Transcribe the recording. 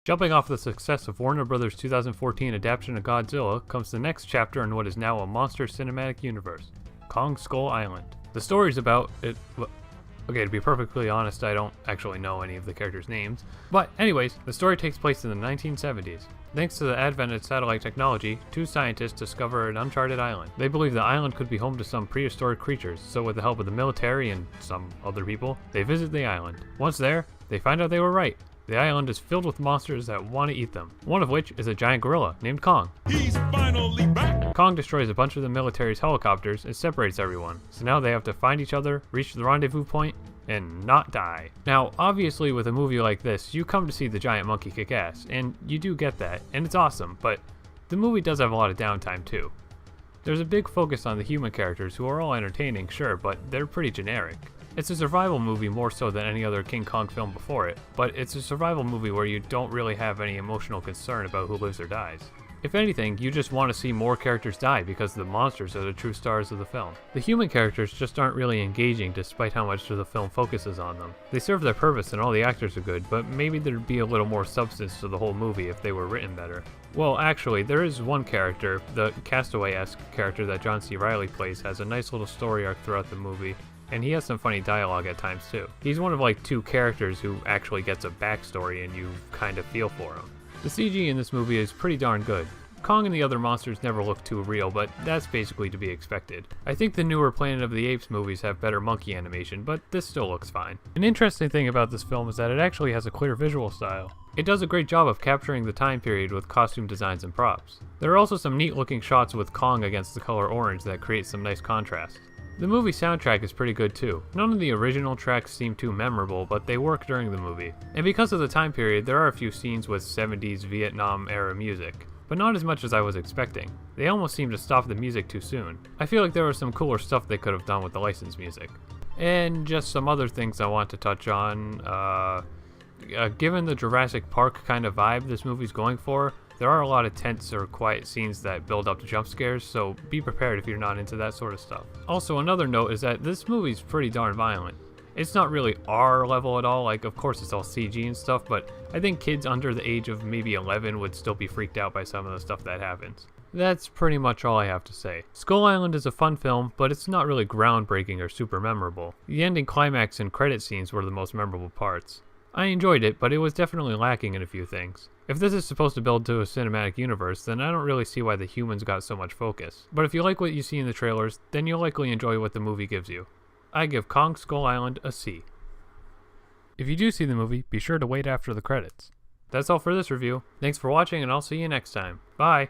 Jumping off the success of Warner Bros.' 2014 adaptation of Godzilla comes the next chapter in what is now a monster cinematic universe, Kong Skull Island. The story's about it. Okay, to be perfectly honest, I don't actually know any of the characters' names. But anyways, the story takes place in the 1970s. Thanks to the advent of satellite technology, two scientists discover an uncharted island. They believe the island could be home to some prehistoric creatures, so with the help of the military and some other people, they visit the island. Once there, they find out they were right. The island is filled with monsters that want to eat them, one of which is a giant gorilla named Kong. He's finally back! Kong destroys a bunch of the military's helicopters and separates everyone, so now they have to find each other, reach the rendezvous point, and not die. Now, obviously with a movie like this, you come to see the giant monkey kick ass, and you do get that, and it's awesome, but the movie does have a lot of downtime too. There's a big focus on the human characters who are all entertaining, sure, but they're pretty generic. It's a survival movie more so than any other King Kong film before it, but it's a survival movie where you don't really have any emotional concern about who lives or dies. If anything, you just want to see more characters die because the monsters are the true stars of the film. The human characters just aren't really engaging despite how much the film focuses on them. They serve their purpose and all the actors are good, but maybe there'd be a little more substance to the whole movie if they were written better. Well, actually, there is one character, the Castaway-esque character that John C. Reilly plays, has a nice little story arc throughout the movie, and he has some funny dialogue at times too. He's one of like two characters who actually gets a backstory and you kind of feel for him. The CG in this movie is pretty darn good. Kong and the other monsters never look too real, but that's basically to be expected. I think the newer Planet of the Apes movies have better monkey animation, but this still looks fine. An interesting thing about this film is that it actually has a clear visual style. It does a great job of capturing the time period with costume designs and props. There are also some neat looking shots with Kong against the color orange that create some nice contrast. The movie soundtrack is pretty good too. None of the original tracks seem too memorable, but they work during the movie. And because of the time period, there are a few scenes with 70s Vietnam era music, but not as much as I was expecting. They almost seem to stop the music too soon. I feel like there was some cooler stuff they could have done with the licensed music. And just some other things I want to touch on. Given the Jurassic Park kind of vibe this movie's going for, there are a lot of tense or quiet scenes that build up to jump scares, so be prepared if you're not into that sort of stuff. Also, another note is that this movie's pretty darn violent. It's not really R level at all, like of course it's all CG and stuff, but I think kids under the age of maybe 11 would still be freaked out by some of the stuff that happens. That's pretty much all I have to say. Skull Island is a fun film, but it's not really groundbreaking or super memorable. The ending climax and credit scenes were the most memorable parts. I enjoyed it, but it was definitely lacking in a few things. If this is supposed to build to a cinematic universe, then I don't really see why the humans got so much focus. But if you like what you see in the trailers, then you'll likely enjoy what the movie gives you. I give Kong Skull Island a C. If you do see the movie, be sure to wait after the credits. That's all for this review. Thanks for watching, and I'll see you next time. Bye!